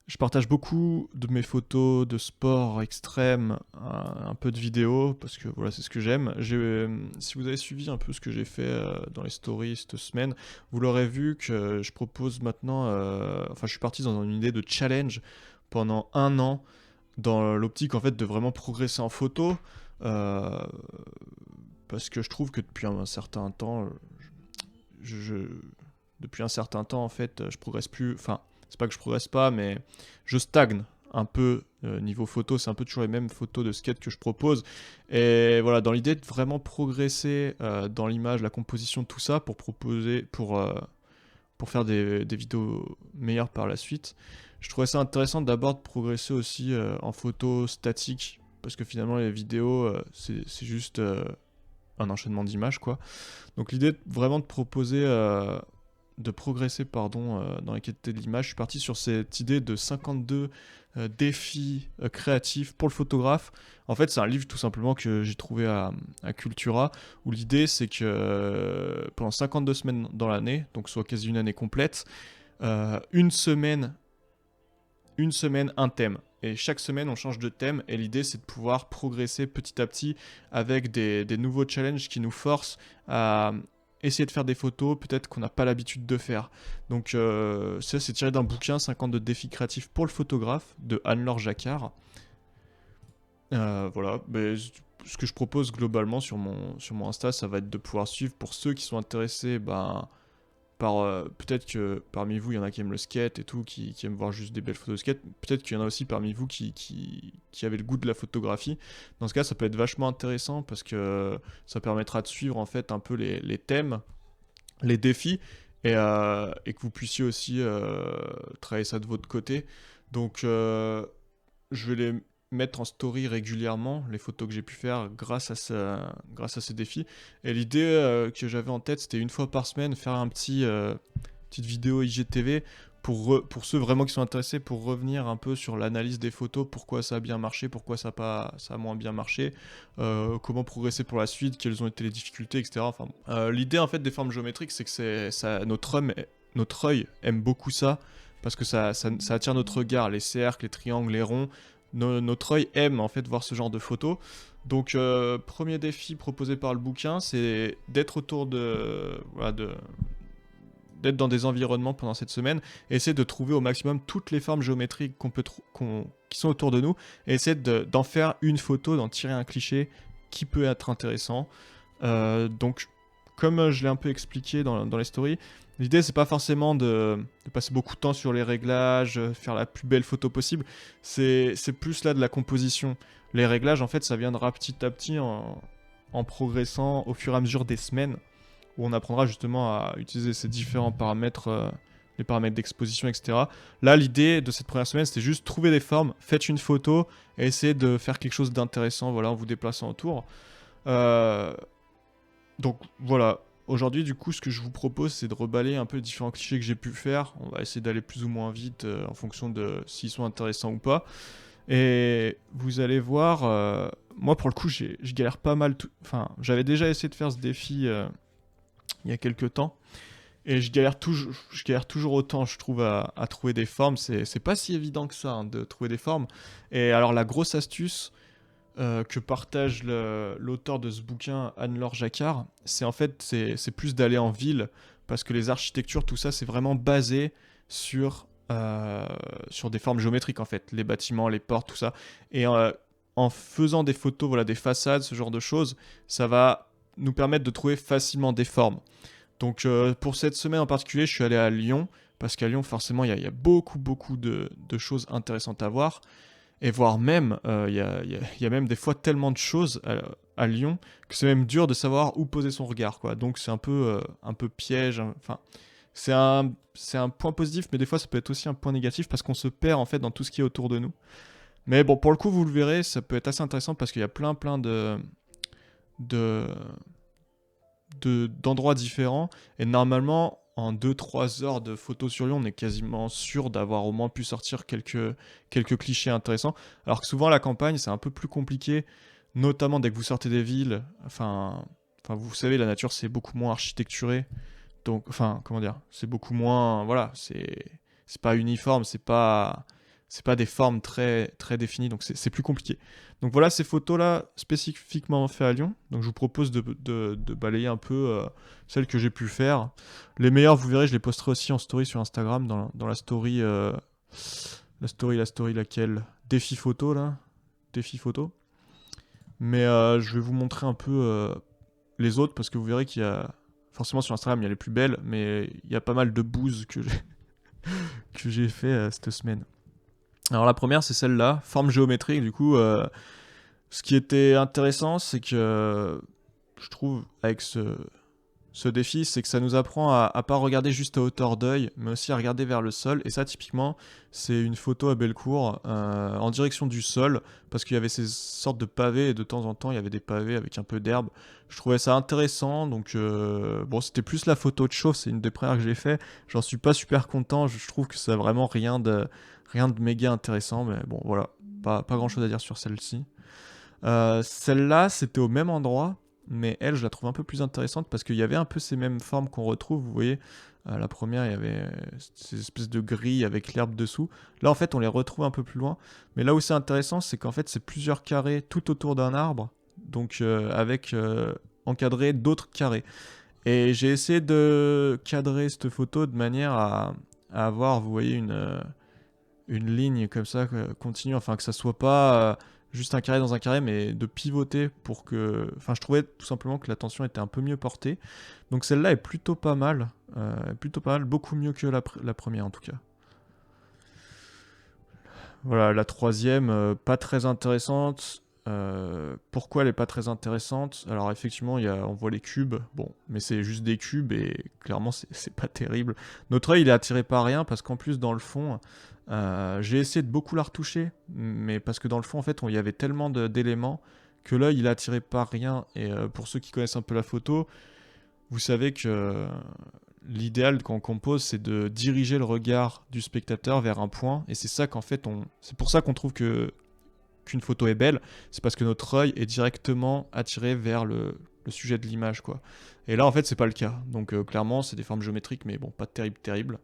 Je partage beaucoup de mes photos de sport extrême, un peu de vidéos, parce que voilà, c'est ce que j'aime. Si vous avez suivi un peu ce que j'ai fait dans les stories cette semaine, vous l'aurez vu que je propose maintenant, enfin je suis parti dans une idée de challenge pendant un an, dans l'optique en fait de vraiment progresser en photo, euh, parce que je trouve que depuis un certain temps, je, je- depuis un certain temps, en fait, je progresse plus. Enfin, c'est pas que je progresse pas, mais je stagne un peu niveau photo. C'est un peu toujours les mêmes photos de skate que je propose. Et voilà, dans l'idée de vraiment progresser dans l'image, la composition, tout ça, pour proposer, pour faire des vidéos meilleures par la suite. Je trouvais ça intéressant d'abord de progresser aussi en photo statique, parce que finalement les vidéos, c'est juste un enchaînement d'images, quoi. Donc l'idée vraiment de proposer, de progresser pardon, dans la qualité de l'image, je suis parti sur cette idée de 52 défis créatifs pour le photographe. En fait, c'est un livre tout simplement que j'ai trouvé à Cultura, où l'idée c'est que pendant 52 semaines dans l'année, donc soit quasi une année complète, une semaine, un thème. Et chaque semaine, on change de thème. Et l'idée, c'est de pouvoir progresser petit à petit avec des nouveaux challenges qui nous forcent à essayer de faire des photos peut-être qu'on n'a pas l'habitude de faire. Donc ça, c'est tiré d'un bouquin 52 défis créatifs pour le photographe de Anne-Laure Jacquard. Voilà, mais ce que je propose globalement sur mon Insta, ça va être de pouvoir suivre pour ceux qui sont intéressés, ben, peut-être que parmi vous, il y en a qui aiment le skate et tout, qui aiment voir juste des belles photos de skate. Peut-être qu'il y en a aussi parmi vous qui avaient le goût de la photographie. Dans ce cas, ça peut être vachement intéressant parce que ça permettra de suivre en fait un peu les thèmes, les défis, et que vous puissiez aussi travailler ça de votre côté. Donc, je vais les mettre en story régulièrement, les photos que j'ai pu faire grâce à ces défis. Et l'idée que j'avais en tête, c'était une fois par semaine faire petite vidéo IGTV pour ceux vraiment qui sont intéressés, pour revenir un peu sur l'analyse des photos, pourquoi ça a bien marché, pourquoi ça a moins bien marché, comment progresser pour la suite, quelles ont été les difficultés, etc. Enfin, bon. L'idée en fait des formes géométriques, c'est que notre œil aime beaucoup ça, parce que ça attire notre regard, les cercles, les triangles, les ronds. Notre œil aime en fait voir ce genre de photos. Donc premier défi proposé par le bouquin, c'est d'être autour voilà, d'être dans des environnements pendant cette semaine et essayer de trouver au maximum toutes les formes géométriques qui sont autour de nous et essayer d'en faire une photo, d'en tirer un cliché qui peut être intéressant. Donc, comme je l'ai un peu expliqué dans les stories, l'idée c'est pas forcément de passer beaucoup de temps sur les réglages, faire la plus belle photo possible. C'est plus là de la composition. Les réglages, en fait, ça viendra petit à petit en progressant au fur et à mesure des semaines, où on apprendra justement à utiliser ces différents paramètres, les paramètres d'exposition, etc. Là, l'idée de cette première semaine, c'était juste trouver des formes, faites une photo et essayez de faire quelque chose d'intéressant, voilà, en vous déplaçant autour. Euh, donc voilà, aujourd'hui du coup ce que je vous propose c'est de reballer un peu les différents clichés que j'ai pu faire. On va essayer d'aller plus ou moins vite en fonction de s'ils sont intéressants ou pas. Et vous allez voir, moi pour le coup je galère pas mal. Enfin j'avais déjà essayé de faire ce défi il y a quelques temps. Et je galère toujours autant, je trouve, à trouver des formes. C'est pas si évident que ça, hein, de trouver des formes. Et alors, la grosse astuce, que partage l'auteur de ce bouquin, Anne-Laure Jacquard, c'est en fait c'est plus d'aller en ville parce que les architectures, tout ça, c'est vraiment basé sur sur des formes géométriques en fait, les bâtiments, les portes, tout ça. Et en faisant des photos, voilà, des façades, ce genre de choses, ça va nous permettre de trouver facilement des formes. Donc pour cette semaine en particulier, je suis allé à Lyon parce qu'à Lyon, forcément, il y a beaucoup de choses intéressantes à voir. Et voire même, il y a même des fois tellement de choses à Lyon que c'est même dur de savoir où poser son regard, quoi. Donc c'est un peu piège, hein. Enfin, c'est un point positif, mais des fois ça peut être aussi un point négatif parce qu'on se perd en fait dans tout ce qui est autour de nous. Mais bon, pour le coup, vous le verrez, ça peut être assez intéressant parce qu'il y a plein de, d'endroits différents. Et normalement, en 2 3 heures de photos sur Lyon, on est quasiment sûr d'avoir au moins pu sortir quelques clichés intéressants. Alors que souvent, la campagne, c'est un peu plus compliqué, notamment dès que vous sortez des villes. Enfin vous savez, la nature, c'est beaucoup moins architecturé. Donc, enfin, comment dire, c'est beaucoup moins. Voilà, c'est pas uniforme, c'est pas. c'est pas des formes très, très définies, donc c'est plus compliqué. Donc voilà ces photos-là spécifiquement faites à Lyon. Donc je vous propose de balayer un peu celles que j'ai pu faire. Les meilleures, vous verrez, je les posterai aussi en story sur Instagram, dans la story, la story laquelle défi photo, là. Défi photo. Mais je vais vous montrer un peu les autres, parce que vous verrez qu'il y a... Forcément sur Instagram, il y a les plus belles, mais il y a pas mal de bouses que j'ai fait cette semaine. Alors la première, c'est celle-là, forme géométrique. Du coup, ce qui était intéressant, c'est que je trouve avec ce défi, c'est que ça nous apprend à pas regarder juste à hauteur d'œil, mais aussi à regarder vers le sol. Et ça, typiquement, c'est une photo à Bellecour en direction du sol, parce qu'il y avait ces sortes de pavés, et de temps en temps, il y avait des pavés avec un peu d'herbe. Je trouvais ça intéressant, donc bon, c'était plus la photo de chauffe, c'est une des premières que j'ai fait. J'en suis pas super content, je trouve que ça a vraiment rien de méga intéressant, mais bon, voilà, pas grand chose à dire sur celle-ci. Celle-là, c'était au même endroit, mais elle, je la trouve un peu plus intéressante parce qu'il y avait un peu ces mêmes formes qu'on retrouve. Vous voyez, la première, il y avait ces espèces de grilles avec l'herbe dessous. Là, en fait, on les retrouve un peu plus loin. Mais là où c'est intéressant, c'est qu'en fait, c'est plusieurs carrés tout autour d'un arbre, donc avec encadré d'autres carrés. Et j'ai essayé de cadrer cette photo de manière à avoir, vous voyez, une ligne comme ça continue, enfin que ça soit pas juste un carré dans un carré, mais de pivoter pour que... Enfin, je trouvais tout simplement que la tension était un peu mieux portée. Donc celle-là est plutôt pas mal, beaucoup mieux que la première en tout cas. Voilà, la troisième, pas très intéressante. Pourquoi elle est pas très intéressante? Alors effectivement, on voit les cubes, bon, mais c'est juste des cubes et clairement c'est pas terrible. Notre œil il est attiré par rien parce qu'en plus dans le fond, j'ai essayé de beaucoup la retoucher, mais parce que dans le fond en fait il y avait tellement d'éléments que l'œil il est attiré par rien. Et pour ceux qui connaissent un peu la photo, vous savez que l'idéal quand on compose, c'est de diriger le regard du spectateur vers un point, et c'est ça qu'en fait c'est pour ça qu'on trouve qu'une photo est belle, c'est parce que notre œil est directement attiré vers le sujet de l'image, quoi. Et là, en fait, c'est pas le cas. Donc, clairement, c'est des formes géométriques, mais bon, pas terrible.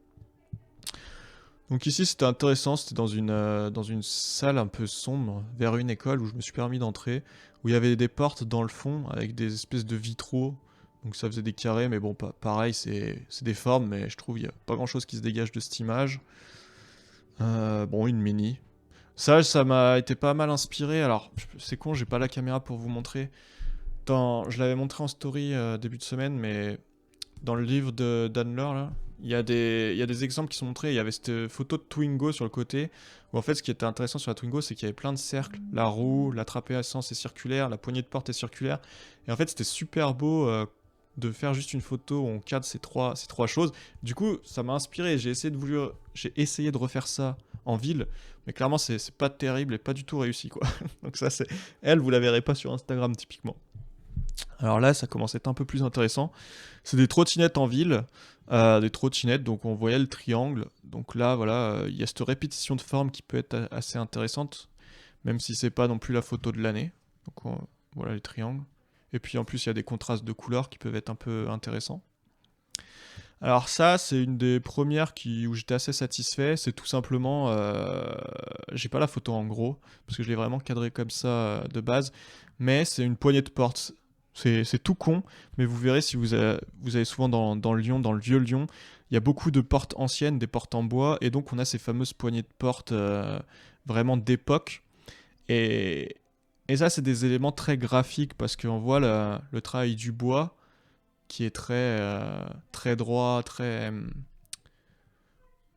Donc ici, c'était intéressant, c'était dans une salle un peu sombre, vers une école où je me suis permis d'entrer, où il y avait des portes dans le fond, avec des espèces de vitraux, donc ça faisait des carrés, mais bon, pareil, c'est des formes, mais je trouve qu'il n'y a pas grand-chose qui se dégage de cette image. Bon, une mini, ça m'a été pas mal inspiré. Alors, c'est con, j'ai pas la caméra pour vous montrer. Je l'avais montré en story début de semaine, mais dans le livre de Danler, là, il y a des exemples qui sont montrés. Il y avait cette photo de Twingo sur le côté, où en fait, ce qui était intéressant sur la Twingo, c'est qu'il y avait plein de cercles. La roue, la trappe à essence est circulaire, la poignée de porte est circulaire. Et en fait, c'était super beau de faire juste une photo où on cadre ces trois choses. Du coup, ça m'a inspiré. J'ai essayé de refaire ça en ville, mais clairement, c'est pas terrible et pas du tout réussi, quoi. Donc ça, elle, vous la verrez pas sur Instagram, typiquement. Alors là, ça commence à être un peu plus intéressant. C'est des trottinettes en ville, des trottinettes, donc on voyait le triangle. Donc là, voilà, il y a cette répétition de forme qui peut être assez intéressante, même si c'est pas non plus la photo de l'année. Donc voilà les triangles. Et puis en plus, il y a des contrastes de couleurs qui peuvent être un peu intéressants. Alors ça, c'est une des premières où j'étais assez satisfait. C'est tout simplement, j'ai pas la photo en gros parce que je l'ai vraiment cadré comme ça de base, mais c'est une poignée de porte. C'est tout con, mais vous verrez si vous allez souvent dans Lyon, dans le vieux Lyon, il y a beaucoup de portes anciennes, des portes en bois, et donc on a ces fameuses poignées de porte vraiment d'époque. Et, et ça, c'est des éléments très graphiques parce qu'on voit le travail du bois qui est très droit, ben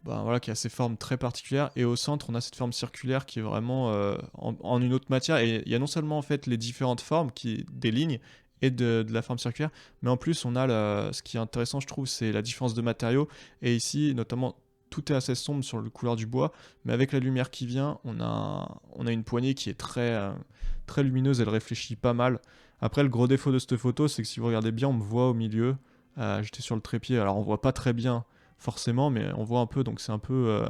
voilà, qui a ces formes très particulières. Et au centre, on a cette forme circulaire qui est vraiment en une autre matière. Et il y a non seulement en fait les différentes formes, des lignes et de la forme circulaire, mais en plus on a ce qui est intéressant, je trouve, c'est la différence de matériaux. Et ici, notamment, tout est assez sombre sur le couleur du bois, mais avec la lumière qui vient, on a une poignée qui est très lumineuse. Elle réfléchit pas mal. Après, le gros défaut de cette photo, c'est que si vous regardez bien, on me voit au milieu. J'étais sur le trépied, alors on voit pas très bien forcément, mais on voit un peu, donc c'est un peu,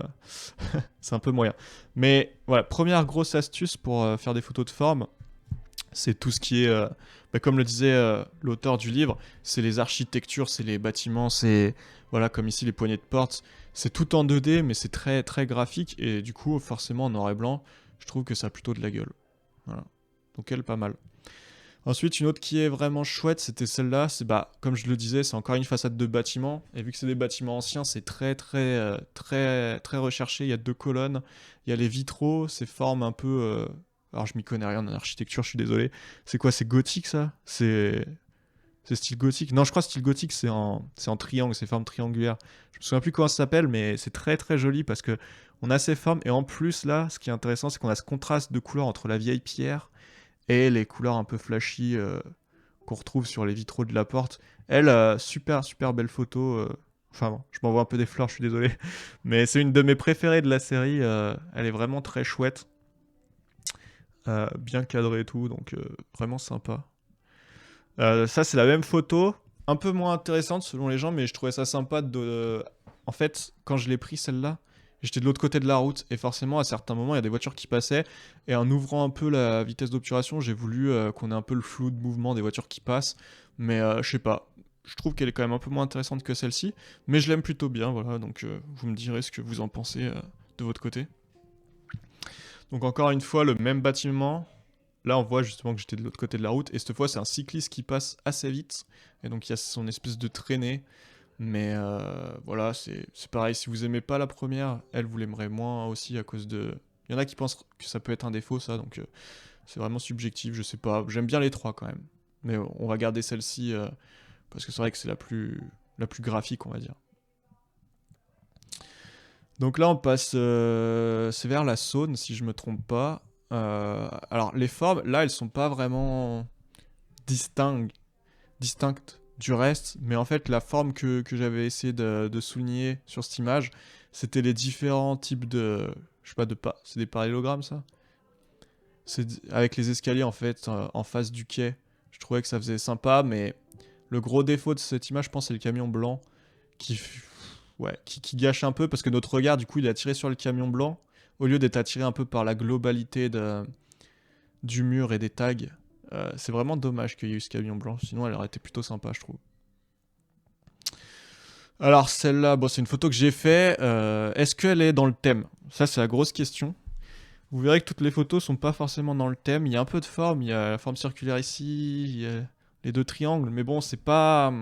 c'est un peu moyen. Mais voilà, première grosse astuce pour faire des photos de forme, C'est tout ce qui est, comme le disait l'auteur du livre, c'est les architectures, c'est les bâtiments, c'est, voilà, comme ici les poignées de porte. C'est tout en 2D, mais c'est très, très graphique. Et du coup, forcément, en noir et blanc, je trouve que ça a plutôt de la gueule. Voilà. Donc elle, pas mal. Ensuite, une autre qui est vraiment chouette, c'était celle-là. C'est, comme je le disais, c'est encore une façade de bâtiment. Et vu que c'est des bâtiments anciens, c'est très, très, très, très recherché. Il y a deux colonnes, il y a les vitraux, ces formes un peu. Alors, je m'y connais rien en architecture, je suis désolé. C'est quoi, c'est gothique ça? C'est style gothique? Non, je crois style gothique, c'est en triangle, c'est forme triangulaire. Je me souviens plus comment ça s'appelle, mais c'est très très joli parce que on a ces formes. Et en plus, là, ce qui est intéressant, c'est qu'on a ce contraste de couleurs entre la vieille pierre et les couleurs un peu flashy qu'on retrouve sur les vitraux de la porte. Elle, super, super belle photo. Enfin bon, je m'envoie un peu des fleurs, je suis désolé. Mais c'est une de mes préférées de la série. Elle est vraiment très chouette. Bien cadrée et tout, donc vraiment sympa. Ça, c'est la même photo. Un peu moins intéressante selon les gens, mais je trouvais ça sympa En fait, quand je l'ai pris celle-là, j'étais de l'autre côté de la route et forcément, à certains moments, il y a des voitures qui passaient. Et en ouvrant un peu la vitesse d'obturation, j'ai voulu qu'on ait un peu le flou de mouvement des voitures qui passent. Mais je sais pas. Je trouve qu'elle est quand même un peu moins intéressante que celle-ci. Mais je l'aime plutôt bien, voilà. Donc vous me direz ce que vous en pensez de votre côté. Donc encore une fois, le même bâtiment. Là, on voit justement que j'étais de l'autre côté de la route. Et cette fois, c'est un cycliste qui passe assez vite. Et donc, il y a son espèce de traînée. Mais voilà, c'est pareil. Si vous aimez pas la première, elle, vous l'aimerez moins aussi à cause de. Il y en a qui pensent que ça peut être un défaut, ça. Donc, c'est vraiment subjectif. Je sais pas. J'aime bien les trois quand même. Mais on va garder celle-ci parce que c'est vrai que c'est la plus graphique, on va dire. Donc là, on passe. C'est vers la Saône, si je me trompe pas. Alors, les formes, là, elles sont pas vraiment distinctes du reste, mais en fait, la forme que j'avais essayé de souligner sur cette image, c'était les différents types de. Je sais pas, c'est des parallélogrammes, ça? Avec les escaliers, en fait, en face du quai. Je trouvais que ça faisait sympa, mais le gros défaut de cette image, je pense, c'est le camion blanc qui, ouais, qui gâche un peu parce que notre regard, du coup, il est attiré sur le camion blanc au lieu d'être attiré un peu par la globalité du mur et des tags. C'est vraiment dommage qu'il y ait eu ce camion blanc, sinon elle aurait été plutôt sympa, je trouve. Alors celle-là, bon, c'est une photo que j'ai fait. Est-ce qu'elle est dans le thème? Ça, c'est la grosse question. Vous verrez que toutes les photos sont pas forcément dans le thème. Il y a un peu de forme, il y a la forme circulaire ici, il y a les deux triangles, mais bon, c'est pas.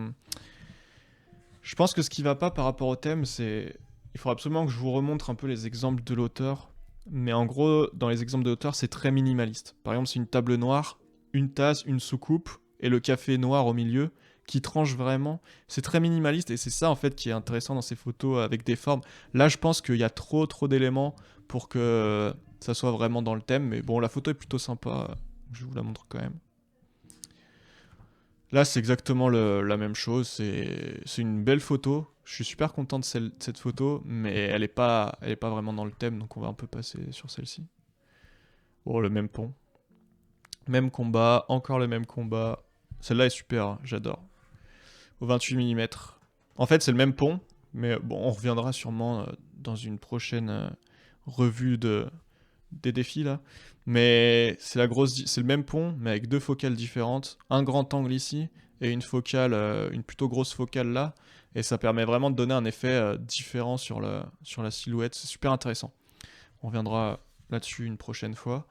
Je pense que ce qui va pas par rapport au thème, c'est. Il faut absolument que je vous remontre un peu les exemples de l'auteur. Mais en gros, dans les exemples de l'auteur, c'est très minimaliste. Par exemple, c'est une table noire, une tasse, une soucoupe et le café noir au milieu qui tranche vraiment. C'est très minimaliste et c'est ça en fait qui est intéressant dans ces photos avec des formes. Là, je pense qu'il y a trop d'éléments pour que ça soit vraiment dans le thème. Mais bon, la photo est plutôt sympa. Je vous la montre quand même. Là, c'est exactement la même chose. C'est une belle photo. Je suis super content de cette photo, mais elle est pas vraiment dans le thème, donc on va un peu passer sur celle-ci. Oh, le même pont. Même combat, encore le même combat. Celle-là est super, hein, j'adore. Au 28 mm. En fait, c'est le même pont, mais bon, on reviendra sûrement dans une prochaine revue des défis là. Mais c'est le même pont, mais avec deux focales différentes. Un grand angle ici et une plutôt grosse focale là. Et ça permet vraiment de donner un effet différent sur la silhouette. C'est super intéressant. On reviendra là-dessus une prochaine fois.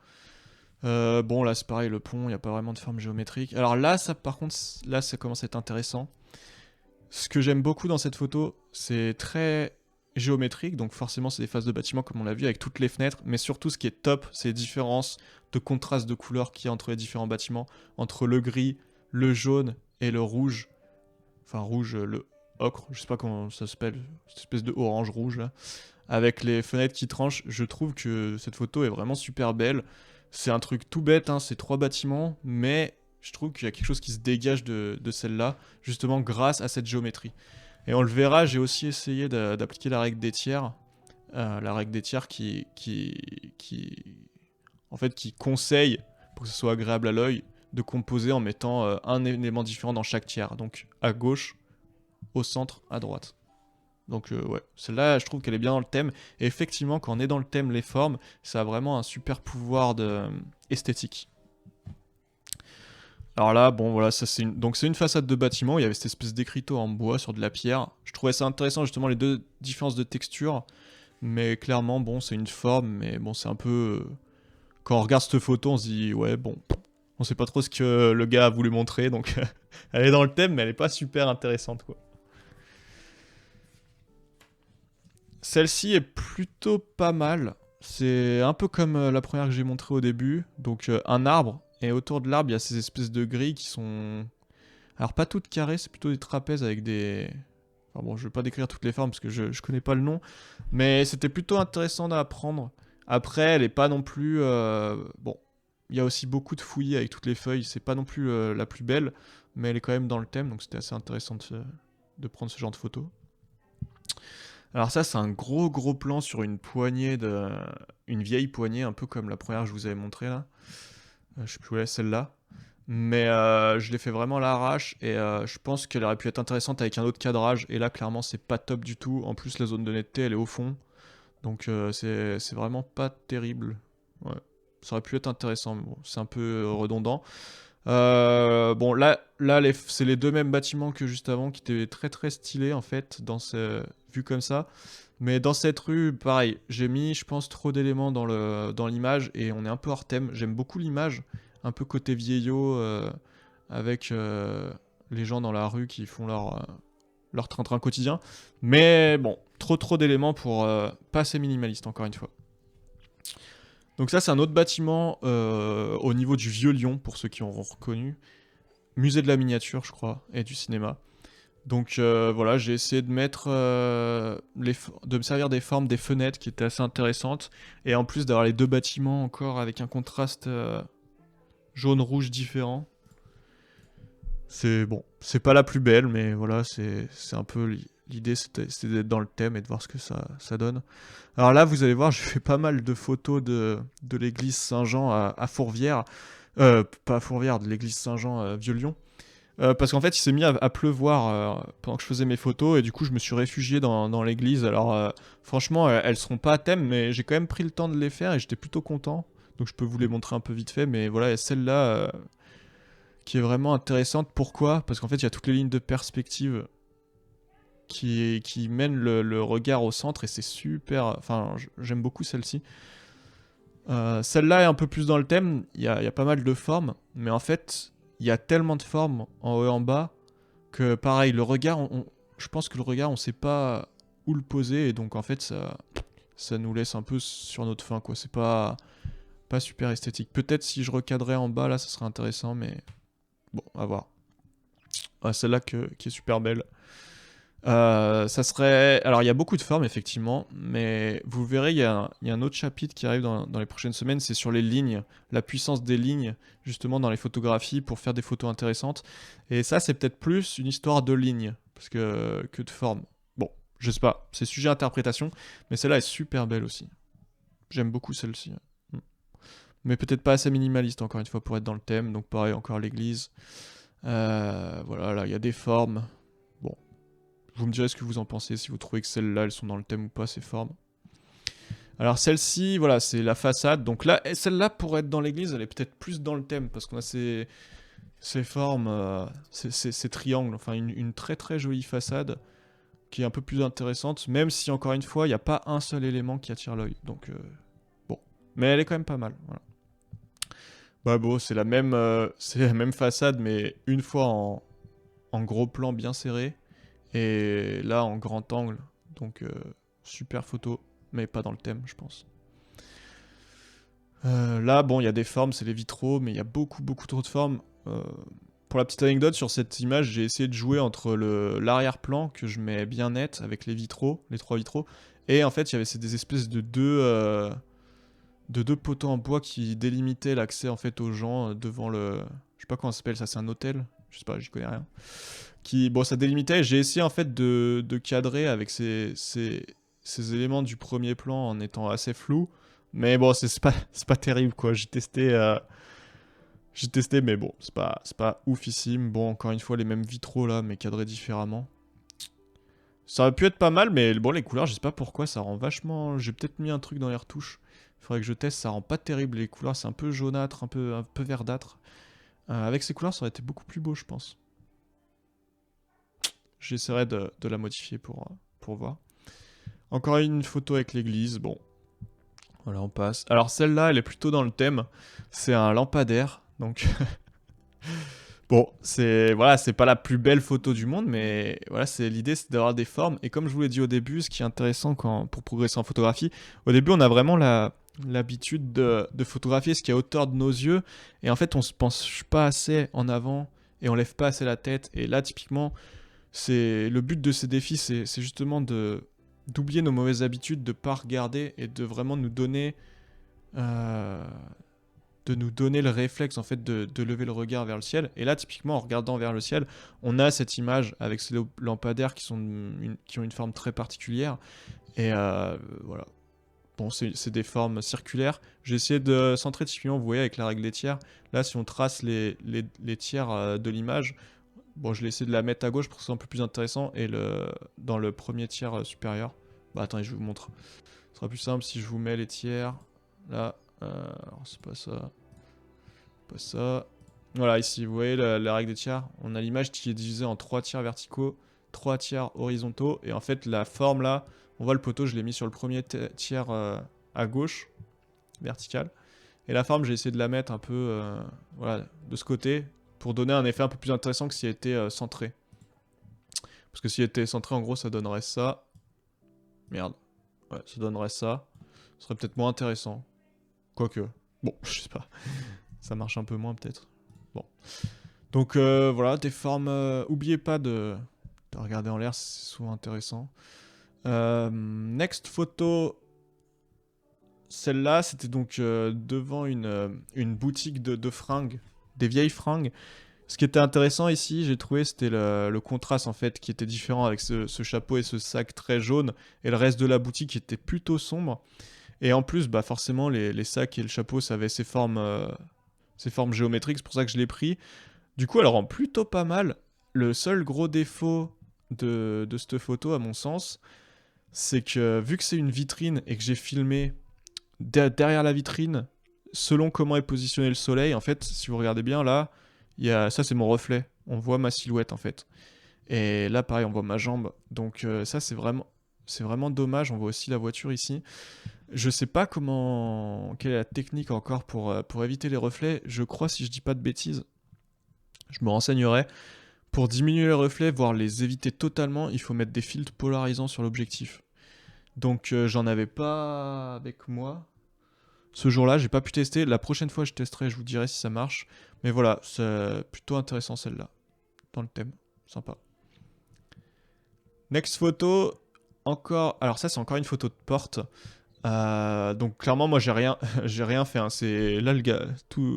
Bon, là c'est pareil, le pont, il n'y a pas vraiment de forme géométrique. Alors là, par contre, là ça commence à être intéressant. Ce que j'aime beaucoup dans cette photo, c'est très géométrique, donc forcément c'est des faces de bâtiment comme on l'a vu avec toutes les fenêtres, mais surtout ce qui est top, c'est les différences de contraste de couleurs qu'il y a entre les différents bâtiments, entre le gris, le jaune et le rouge. Enfin rouge, le ocre, je sais pas comment ça s'appelle, cette espèce de orange rouge là. Avec les fenêtres qui tranchent, je trouve que cette photo est vraiment super belle. C'est un truc tout bête, hein, c'est trois bâtiments, mais je trouve qu'il y a quelque chose qui se dégage de celle-là, justement grâce à cette géométrie. Et on le verra, j'ai aussi essayé d'appliquer la règle des tiers. La règle des tiers en fait, qui conseille, pour que ce soit agréable à l'œil, de composer en mettant un élément différent dans chaque tiers. Donc à gauche, au centre, à droite. Donc ouais, celle-là, je trouve qu'elle est bien dans le thème. Et effectivement, quand on est dans le thème, les formes, ça a vraiment un super pouvoir esthétique. Alors là, bon, voilà, ça c'est donc c'est une façade de bâtiment. Il y avait cette espèce d'écriteau en bois sur de la pierre. Je trouvais ça intéressant justement les deux différences de texture, mais clairement, bon, c'est une forme, mais bon, c'est un peu. Quand on regarde cette photo, on se dit, ouais, bon, on sait pas trop ce que le gars a voulu montrer, donc elle est dans le thème, mais elle est pas super intéressante, quoi. Celle-ci est plutôt pas mal. C'est un peu comme la première que j'ai montrée au début. Donc un arbre, et autour de l'arbre, il y a ces espèces de grilles qui sont... Alors pas toutes carrées, c'est plutôt des trapèzes avec des... Enfin bon, je vais pas décrire toutes les formes parce que je connais pas le nom. Mais c'était plutôt intéressant à apprendre. Après, elle est pas non plus... Bon, il y a aussi beaucoup de fouillis avec toutes les feuilles. C'est pas non plus la plus belle, mais elle est quand même dans le thème. Donc c'était assez intéressant de prendre ce genre de photos. Alors ça, c'est un gros plan sur une poignée de... Une vieille poignée, un peu comme la première que je vous avais montrée là. Je sais plus où elle est, celle-là. Mais je l'ai fait vraiment à l'arrache et je pense qu'elle aurait pu être intéressante avec un autre cadrage. Et là, clairement, c'est pas top du tout. En plus, la zone de netteté, elle est au fond. Donc c'est vraiment pas terrible. Ouais. Ça aurait pu être intéressant, mais bon, c'est un peu redondant. Bon, là c'est les deux mêmes bâtiments que juste avant qui étaient très stylés en fait, vu comme ça. Mais dans cette rue, pareil, j'ai mis, je pense, trop d'éléments dans l'image et on est un peu hors thème. J'aime beaucoup l'image, un peu côté vieillot, avec les gens dans la rue qui font leur train-train quotidien. Mais bon, trop d'éléments pour pas assez minimaliste, encore une fois. Donc ça, c'est un autre bâtiment au niveau du Vieux Lyon, pour ceux qui auront reconnu. Musée de la miniature, je crois, et du cinéma. Donc voilà, j'ai essayé de mettre, de me servir des formes des fenêtres qui étaient assez intéressantes. Et en plus d'avoir les deux bâtiments encore avec un contraste jaune-rouge différent. C'est bon, c'est pas la plus belle, mais voilà, c'est un peu l'idée, c'était d'être dans le thème et de voir ce que ça donne. Alors là, vous allez voir, j'ai fait pas mal de photos de l'église Saint-Jean à Fourvière. Pas à Fourvière, de l'église Saint-Jean à Vieux-Lyon. Parce qu'en fait, il s'est mis à pleuvoir pendant que je faisais mes photos, et du coup, je me suis réfugié dans l'église. Alors, franchement, elles seront pas à thème, mais j'ai quand même pris le temps de les faire, et j'étais plutôt content. Donc, je peux vous les montrer un peu vite fait, mais voilà, celle-là, qui est vraiment intéressante. Pourquoi? Parce qu'en fait, il y a toutes les lignes de perspective qui mènent le regard au centre, et c'est super... Enfin, j'aime beaucoup celle-ci. Celle-là est un peu plus dans le thème, il y a pas mal de formes, mais en fait, il y a tellement de formes en haut et en bas que pareil, le regard, je pense que le regard, on sait pas où le poser, et donc en fait, ça nous laisse un peu sur notre faim, quoi. C'est pas super esthétique. Peut-être si je recadrais en bas, là, ça serait intéressant, mais bon, à voir. Ouais, celle-là qui est super belle. Ça serait... Alors, il y a beaucoup de formes, effectivement, mais vous verrez, il y a un autre chapitre qui arrive dans les prochaines semaines, c'est sur les lignes, la puissance des lignes, justement, dans les photographies, pour faire des photos intéressantes. Et ça, c'est peut-être plus une histoire de lignes, que de formes. Bon, je sais pas, c'est sujet à interprétation, mais celle-là est super belle aussi. J'aime beaucoup celle-ci. Mm. Mais peut-être pas assez minimaliste, encore une fois, pour être dans le thème, donc pareil, encore l'église. Voilà, là, il y a des formes. Bon, vous me direz ce que vous en pensez, si vous trouvez que celles-là, elles sont dans le thème ou pas, ces formes. Alors celle-ci, voilà, c'est la façade. Donc là, celle-là, pour être dans l'église, elle est peut-être plus dans le thème, parce qu'on a ces formes, ces triangles, enfin une très jolie façade, qui est un peu plus intéressante, même si, encore une fois, il n'y a pas un seul élément qui attire l'œil. Donc, bon. Mais elle est quand même pas mal, voilà. Bah bon, c'est la même façade, mais une fois en gros plan bien serré. Et là, en grand angle. Donc, super photo. Mais pas dans le thème, je pense. Là, bon, il y a des formes, c'est les vitraux. Mais il y a beaucoup trop de formes. Pour la petite anecdote, sur cette image, j'ai essayé de jouer entre l'arrière-plan, que je mets bien net, avec les vitraux, les trois vitraux. Et en fait, il y avait des espèces de deux poteaux en bois qui délimitaient l'accès en fait aux gens devant le... Je sais pas comment ça s'appelle, ça c'est un hôtel? Je sais pas, j'y connais rien. Bon, ça délimitait. J'ai essayé en fait de cadrer avec ces éléments du premier plan en étant assez flou. Mais bon, c'est pas terrible quoi. J'ai testé, mais bon, c'est pas oufissime. Bon, encore une fois, les mêmes vitraux là, mais cadrés différemment. Ça aurait pu être pas mal, mais bon, les couleurs, je sais pas pourquoi, ça rend vachement... J'ai peut-être mis un truc dans les retouches. Il faudrait que je teste, ça rend pas terrible les couleurs, c'est un peu jaunâtre, un peu verdâtre. Avec ces couleurs, ça aurait été beaucoup plus beau, je pense. J'essaierai de la modifier pour voir. Encore une photo avec l'église, bon. Voilà, on passe. Alors celle-là, elle est plutôt dans le thème. C'est un lampadaire, donc... Bon, voilà, c'est pas la plus belle photo du monde, mais voilà, l'idée, c'est d'avoir des formes. Et comme je vous l'ai dit au début, ce qui est intéressant pour progresser en photographie, au début, on a vraiment l'habitude de photographier ce qui est à hauteur de nos yeux. Et en fait, on se penche pas assez en avant et on lève pas assez la tête. Et là, typiquement, c'est le but de ces défis, c'est justement d'oublier nos mauvaises habitudes, de pas regarder et de vraiment euh, nous donner le réflexe en fait de lever le regard vers le ciel. Et là, typiquement, en regardant vers le ciel, on a cette image avec ces lampadaires qui ont une forme très particulière. Et voilà. Bon, c'est des formes circulaires. J'ai essayé de centrer typiquement, vous voyez, avec la règle des tiers. Là, si on trace les tiers de l'image, bon, je l'ai essayé de la mettre à gauche pour que ce soit un peu plus intéressant. Et dans le premier tiers supérieur, bah attendez, je vous montre. Ce sera plus simple si je vous mets les tiers. Là, alors c'est pas ça. Pas ça. Voilà, ici, vous voyez la règle des tiers. On a l'image qui est divisée en 3 tiers verticaux, 3 tiers horizontaux. Et en fait, la forme là, on voit le poteau, je l'ai mis sur le premier tiers à gauche, vertical. Et la forme, j'ai essayé de la mettre un peu voilà, de ce côté pour donner un effet un peu plus intéressant que si elle était centrée. Parce que si elle était centrée, en gros, ça donnerait ça. Merde. Ouais, ça donnerait ça. Ce serait peut-être moins intéressant. Quoique. Bon, je sais pas. Ça marche un peu moins peut-être. Bon. Donc voilà, des formes... oubliez pas de regarder en l'air, c'est souvent intéressant. Next photo. Celle-là, c'était donc devant une boutique de fringues, des vieilles fringues. Ce qui était intéressant ici, j'ai trouvé, c'était le contraste en fait, qui était différent avec ce chapeau et ce sac très jaune, et le reste de la boutique qui était plutôt sombre. Et en plus, bah forcément, les sacs et le chapeau, ça avait ces formes géométriques, c'est pour ça que je l'ai pris. Du coup, elle rend plutôt pas mal. Le seul gros défaut de cette photo, à mon sens, c'est que vu que c'est une vitrine et que j'ai filmé derrière la vitrine, selon comment est positionné le soleil, en fait, si vous regardez bien, là, ça c'est mon reflet. On voit ma silhouette, en fait. Et là, pareil, on voit ma jambe. Donc ça, c'est vraiment dommage. On voit aussi la voiture ici. Je sais pas quelle est la technique encore pour éviter les reflets. Je crois, si je dis pas de bêtises, je me renseignerai. Pour diminuer les reflets, voire les éviter totalement, il faut mettre des filtres polarisants sur l'objectif. Donc j'en avais pas avec moi. Ce jour-là, j'ai pas pu tester. La prochaine fois, je testerai, je vous dirai si ça marche. Mais voilà, c'est plutôt intéressant celle-là. Dans le thème. Sympa. Next photo. Encore. Alors, ça, c'est encore une photo de porte. Donc, clairement, moi, j'ai rien, j'ai rien fait. Hein. C'est là, le gars.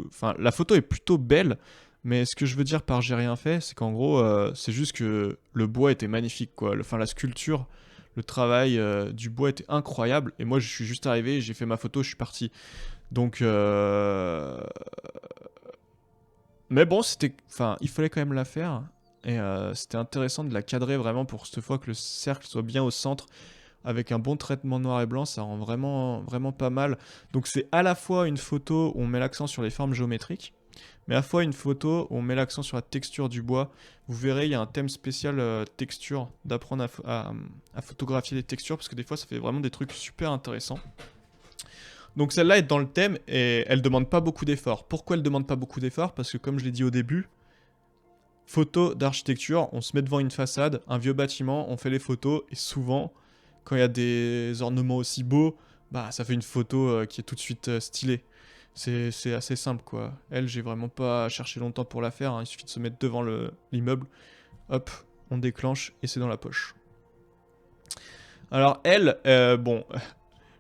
Enfin, la photo est plutôt belle. Mais ce que je veux dire par j'ai rien fait, c'est qu'en gros, c'est juste que le bois était magnifique, quoi. Enfin, la sculpture, le travail du bois était incroyable. Et moi, je suis juste arrivé, j'ai fait ma photo, je suis parti. Donc, mais bon, enfin, il fallait quand même la faire. Et c'était intéressant de la cadrer vraiment pour cette fois que le cercle soit bien au centre. Avec un bon traitement noir et blanc, ça rend vraiment, vraiment pas mal. Donc c'est à la fois une photo où on met l'accent sur les formes géométriques, mais à la fois une photo où on met l'accent sur la texture du bois. Vous verrez, il y a un thème spécial texture, d'apprendre à photographier les textures, parce que des fois ça fait vraiment des trucs super intéressants. Donc celle-là est dans le thème et elle demande pas beaucoup d'efforts. Pourquoi elle demande pas beaucoup d'efforts? Parce que comme je l'ai dit au début, photo d'architecture, on se met devant une façade, un vieux bâtiment, on fait les photos et souvent, quand il y a des ornements aussi beaux, bah ça fait une photo qui est tout de suite stylée. C'est assez simple quoi. Elle, j'ai vraiment pas cherché longtemps pour la faire, hein. Il suffit de se mettre devant l'immeuble, hop, on déclenche et c'est dans la poche. Alors elle, bon,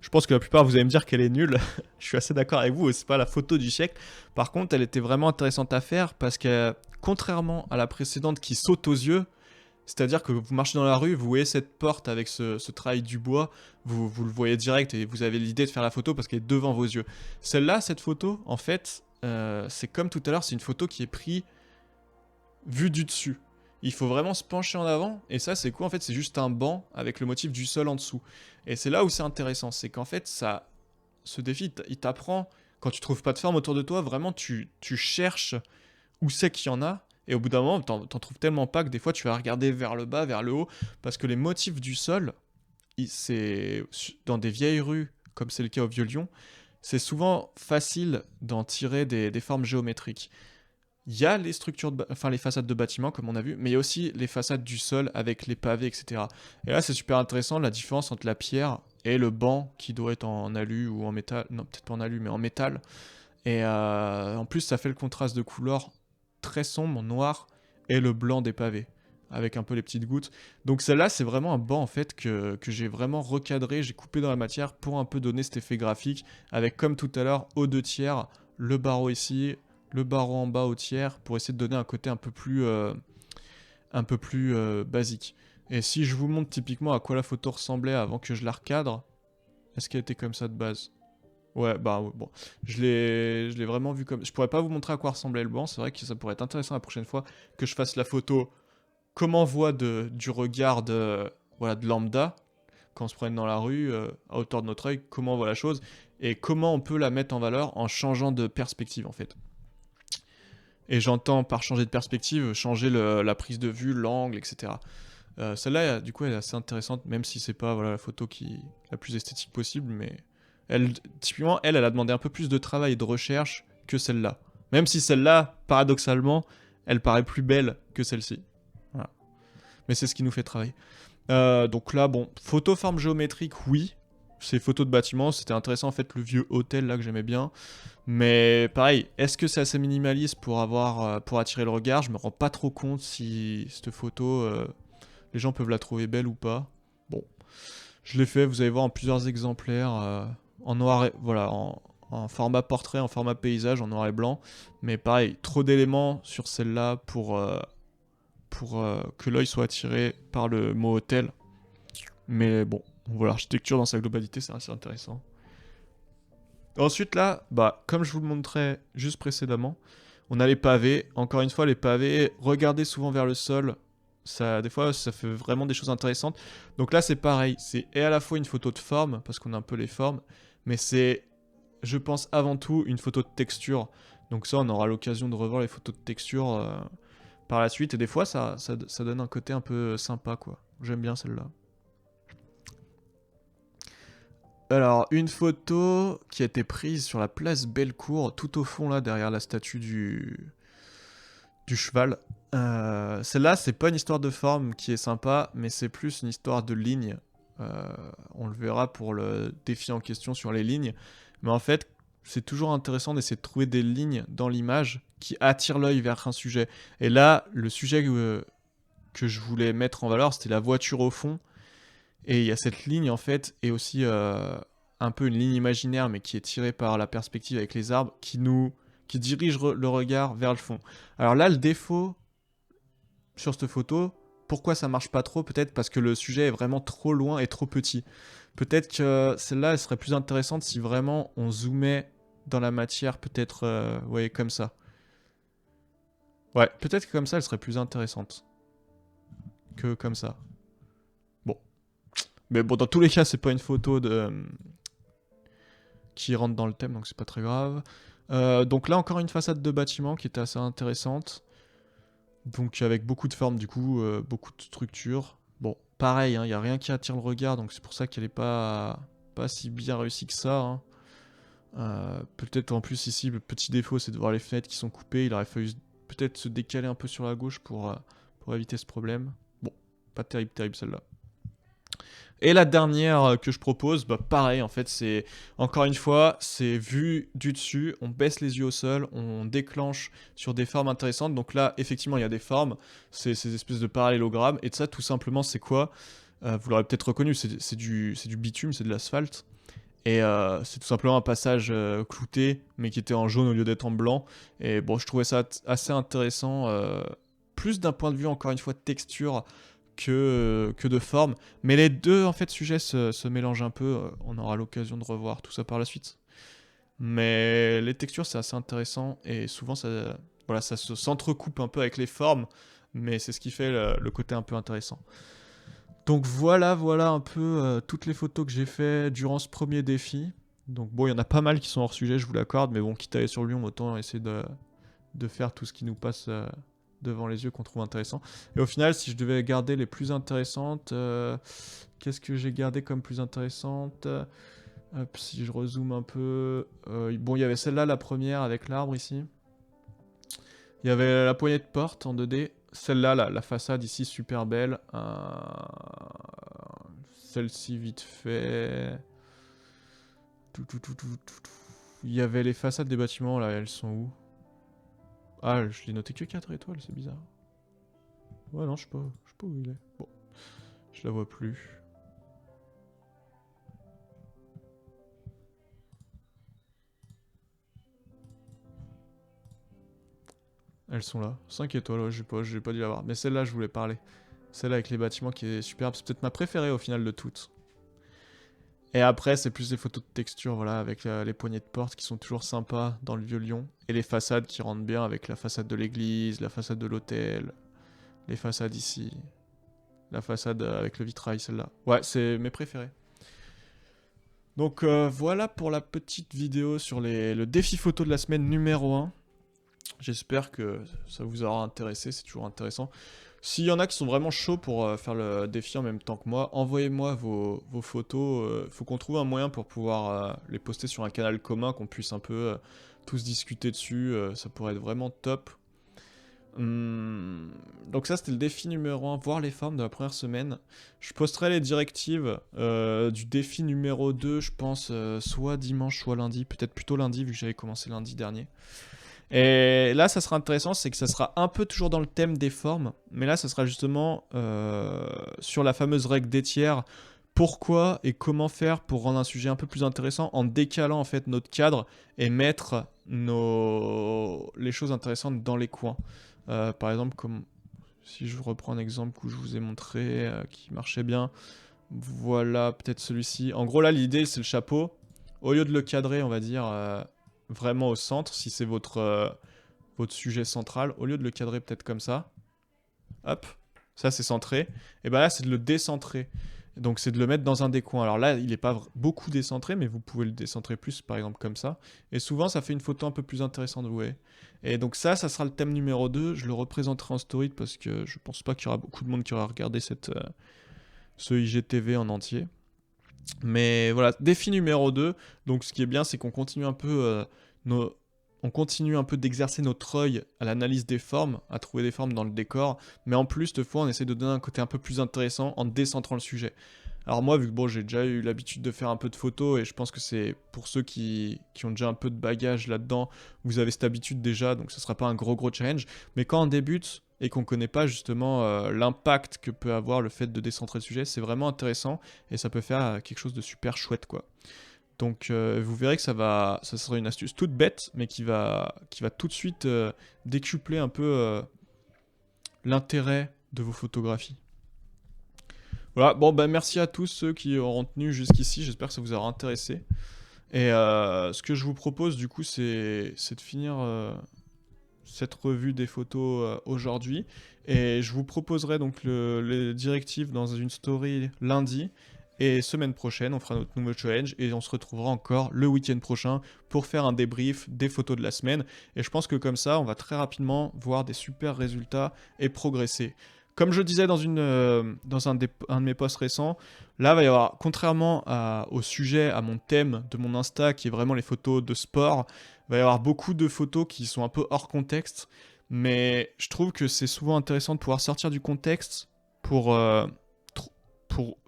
je pense que la plupart vous allez me dire qu'elle est nulle. Je suis assez d'accord avec vous, c'est pas la photo du siècle. Par contre, elle était vraiment intéressante à faire parce que contrairement à la précédente qui saute aux yeux, c'est-à-dire que vous marchez dans la rue, vous voyez cette porte avec ce travail du bois, vous le voyez direct et vous avez l'idée de faire la photo parce qu'elle est devant vos yeux. Celle-là, cette photo, en fait, c'est comme tout à l'heure, c'est une photo qui est prise vue du dessus. Il faut vraiment se pencher en avant, et ça c'est quoi en fait? C'est juste un banc avec le motif du sol en dessous. Et c'est là où c'est intéressant, c'est qu'en fait ce défi, il t'apprend, quand tu trouves pas de forme autour de toi, vraiment tu cherches où c'est qu'il y en a. Et au bout d'un moment, t'en trouves tellement pas que des fois, tu vas regarder vers le bas, vers le haut, parce que les motifs du sol, c'est dans des vieilles rues, comme c'est le cas au Vieux-Lyon, c'est souvent facile d'en tirer des formes géométriques. Il y a les structures, enfin les façades de bâtiments, comme on a vu, mais il y a aussi les façades du sol avec les pavés, etc. Et là, c'est super intéressant la différence entre la pierre et le banc qui doit être en alu ou en métal. Non, peut-être pas en alu, mais en métal. Et en plus, ça fait le contraste de couleurs très sombre, noir, et le blanc des pavés, avec un peu les petites gouttes. Donc celle-là, c'est vraiment un banc en fait que j'ai vraiment recadré, j'ai coupé dans la matière pour un peu donner cet effet graphique, avec comme tout à l'heure, au 2/3, le barreau ici, le barreau en bas au tiers, pour essayer de donner un côté un peu plus basique. Et si je vous montre typiquement à quoi la photo ressemblait avant que je la recadre, est-ce qu'elle était comme ça de base? Ouais, bah ouais, bon. Je l'ai vraiment vu comme... Je pourrais pas vous montrer à quoi ressemblait le banc, c'est vrai que ça pourrait être intéressant la prochaine fois que je fasse la photo comme on voit du regard voilà, de lambda, quand on se promène dans la rue, à hauteur de notre œil, comment on voit la chose, et comment on peut la mettre en valeur en changeant de perspective en fait. Et j'entends par changer de perspective, changer la prise de vue, l'angle, etc. Celle-là, du coup, elle est assez intéressante, même si c'est pas voilà, la photo la plus esthétique possible, mais typiquement, elle a demandé un peu plus de travail et de recherche que celle-là. Même si celle-là, paradoxalement, elle paraît plus belle que celle-ci. Voilà. Mais c'est ce qui nous fait travailler. Donc là, bon, photo forme géométrique, oui. Ces photos de bâtiments, c'était intéressant en fait, le vieux hôtel là que j'aimais bien. Mais pareil, est-ce que c'est assez minimaliste pour attirer le regard? Je me rends pas trop compte si cette photo, les gens peuvent la trouver belle ou pas. Bon, je l'ai fait, vous allez voir en plusieurs exemplaires, en noir et, voilà, en format portrait, en format paysage, en noir et blanc. Mais pareil, trop d'éléments sur celle-là pour que l'œil soit attiré par le mot hôtel. Mais bon, on voit l'architecture dans sa globalité, c'est assez intéressant. Ensuite là, bah, comme je vous le montrais juste précédemment, on a les pavés. Encore une fois, les pavés, regardez souvent vers le sol. Ça, des fois, ça fait vraiment des choses intéressantes. Donc là, c'est pareil. C'est à la fois une photo de forme, parce qu'on a un peu les formes, mais c'est, je pense, avant tout une photo de texture. Donc ça, on aura l'occasion de revoir les photos de texture par la suite. Et des fois, ça donne un côté un peu sympa, quoi. J'aime bien celle-là. Alors, une photo qui a été prise sur la place Bellecour, tout au fond, là, derrière la statue du cheval. Celle-là, c'est pas une histoire de forme qui est sympa, mais c'est plus une histoire de lignes. On le verra pour le défi en question sur les lignes. Mais en fait, c'est toujours intéressant d'essayer de trouver des lignes dans l'image qui attirent l'œil vers un sujet. Et là, le sujet que je voulais mettre en valeur, c'était la voiture au fond. Et il y a cette ligne, en fait, et aussi un peu une ligne imaginaire, mais qui est tirée par la perspective avec les arbres, qui dirige le regard vers le fond. Alors là, le défaut sur cette photo, pourquoi ça marche pas trop? Peut-être parce que le sujet est vraiment trop loin et trop petit. Peut-être que celle-là, elle serait plus intéressante si vraiment on zoomait dans la matière, peut-être, vous voyez, comme ça. Ouais, peut-être que comme ça, elle serait plus intéressante que comme ça. Bon. Mais bon, dans tous les cas, c'est pas une photo qui rentre dans le thème, donc c'est pas très grave. Donc là, encore une façade de bâtiment qui était assez intéressante. Donc avec beaucoup de formes, du coup, beaucoup de structures. Bon, pareil, il n'y a rien qui attire le regard, donc c'est pour ça qu'elle est pas si bien réussie que ça. Hein. Peut-être en plus ici, le petit défaut, c'est de voir les fenêtres qui sont coupées. Il aurait fallu peut-être se décaler un peu sur la gauche pour éviter ce problème. Bon, pas terrible celle-là. Et la dernière que je propose, bah pareil, en fait, c'est encore une fois, c'est vu du dessus, on baisse les yeux au sol, on déclenche sur des formes intéressantes. Donc là, effectivement, il y a des formes, c'est ces espèces de parallélogrammes. Et de ça, tout simplement, c'est quoi? Vous l'aurez peut-être reconnu, c'est du bitume, c'est de l'asphalte. Et c'est tout simplement un passage clouté, mais qui était en jaune au lieu d'être en blanc. Et bon, je trouvais ça assez intéressant, plus d'un point de vue, encore une fois, de texture que de forme. Mais les deux, en fait, sujets se mélangent un peu. On aura l'occasion de revoir tout ça par la suite. Mais les textures, c'est assez intéressant. Et souvent, voilà, ça s'entrecoupe un peu avec les formes. Mais c'est ce qui fait le côté un peu intéressant. Donc voilà un peu toutes les photos que j'ai fait durant ce premier défi. Donc bon, il y en a pas mal qui sont hors sujet, je vous l'accorde. Mais bon, quitte à aller sur Lyon, autant essayer de faire tout ce qui nous passe devant les yeux qu'on trouve intéressant. Et au final, si je devais garder les plus intéressantes, qu'est-ce que j'ai gardé comme plus intéressante? Hop, si je rezoome un peu... bon, il y avait celle-là, la première, avec l'arbre ici. Il y avait la poignée de porte en 2D. Celle-là, la façade ici, super belle. Celle-ci, vite fait. Il y avait les façades des bâtiments, là, elles sont où? Ah, je l'ai noté que 4 étoiles, c'est bizarre. Ouais, non, je sais pas où il est. Bon, je la vois plus. Elles sont là. 5 étoiles, ouais, j'ai pas dû l'avoir. Mais celle-là, je voulais parler. Celle-là avec les bâtiments qui est superbe. C'est peut-être ma préférée au final de toutes. Et après, c'est plus des photos de texture, voilà, avec les poignées de porte qui sont toujours sympas dans le vieux Lyon. Et les façades qui rentrent bien avec la façade de l'église, la façade de l'hôtel, les façades ici. La façade avec le vitrail, celle-là. Ouais, c'est mes préférés. Donc voilà pour la petite vidéo sur le défi photo de la semaine numéro 1. J'espère que ça vous aura intéressé, c'est toujours intéressant. S'il y en a qui sont vraiment chauds pour faire le défi en même temps que moi, envoyez-moi vos photos. Faut qu'on trouve un moyen pour pouvoir les poster sur un canal commun, qu'on puisse un peu tous discuter dessus. Ça pourrait être vraiment top. Donc ça, c'était le défi numéro 1, voir les formes de la première semaine. Je posterai les directives du défi numéro 2, je pense, soit dimanche, soit lundi. Peut-être plutôt lundi, vu que j'avais commencé lundi dernier. Et là, ça sera intéressant, c'est que ça sera un peu toujours dans le thème des formes, mais là, ça sera justement sur la fameuse règle des tiers. Pourquoi et comment faire pour rendre un sujet un peu plus intéressant en décalant en fait notre cadre et mettre les choses intéressantes dans les coins. Par exemple, comme si je reprends un exemple que je vous ai montré qui marchait bien. Voilà, peut-être celui-ci. En gros, là, l'idée, c'est le chapeau. Au lieu de le cadrer, on va dire vraiment au centre, si c'est votre sujet central, au lieu de le cadrer peut-être comme ça, hop, ça c'est centré, et ben là c'est de le décentrer. Donc c'est de le mettre dans un des coins. Alors là, il n'est pas beaucoup décentré, mais vous pouvez le décentrer plus, par exemple comme ça. Et souvent, ça fait une photo un peu plus intéressante, vous voyez. Et donc ça sera le thème numéro 2. Je le représenterai en story parce que je pense pas qu'il y aura beaucoup de monde qui aura regardé ce IGTV en entier. Mais voilà, défi numéro 2. Donc ce qui est bien, c'est qu'on continue un peu on continue un peu d'exercer notre œil à l'analyse des formes, à trouver des formes dans le décor, mais en plus, cette fois, on essaie de donner un côté un peu plus intéressant en décentrant le sujet. Alors moi, vu que bon, j'ai déjà eu l'habitude de faire un peu de photos, et je pense que c'est pour ceux qui ont déjà un peu de bagage là-dedans, vous avez cette habitude déjà, donc ce sera pas un gros challenge, mais quand on débute, et qu'on connaît pas justement l'impact que peut avoir le fait de décentrer le sujet, c'est vraiment intéressant, et ça peut faire quelque chose de super chouette, quoi. Donc vous verrez que ça sera une astuce toute bête, mais qui va tout de suite décupler un peu l'intérêt de vos photographies. Voilà, bon ben merci à tous ceux qui auront tenu jusqu'ici, j'espère que ça vous aura intéressé. Et ce que je vous propose du coup c'est de finir cette revue des photos aujourd'hui. Et je vous proposerai donc les directives dans une story lundi. Et semaine prochaine, on fera notre nouveau challenge et on se retrouvera encore le week-end prochain pour faire un débrief des photos de la semaine. Et je pense que comme ça, on va très rapidement voir des super résultats et progresser. Comme je disais dans un de mes posts récents, là, il va y avoir, contrairement au sujet, à mon thème de mon Insta, qui est vraiment les photos de sport, il va y avoir beaucoup de photos qui sont un peu hors contexte. Mais je trouve que c'est souvent intéressant de pouvoir sortir du contexte pour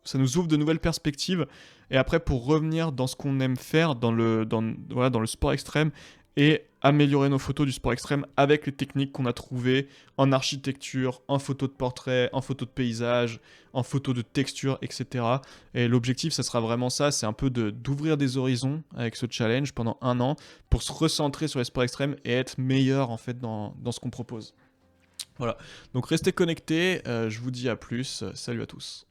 ça nous ouvre de nouvelles perspectives et après pour revenir dans ce qu'on aime faire dans le sport extrême et améliorer nos photos du sport extrême avec les techniques qu'on a trouvées en architecture, en photo de portrait, en photo de paysage, en photo de texture, etc. Et l'objectif, ça sera vraiment ça, c'est un peu d'ouvrir des horizons avec ce challenge pendant 1 an pour se recentrer sur les sports extrêmes et être meilleur en fait dans ce qu'on propose. Voilà, donc restez connectés, je vous dis à plus, salut à tous.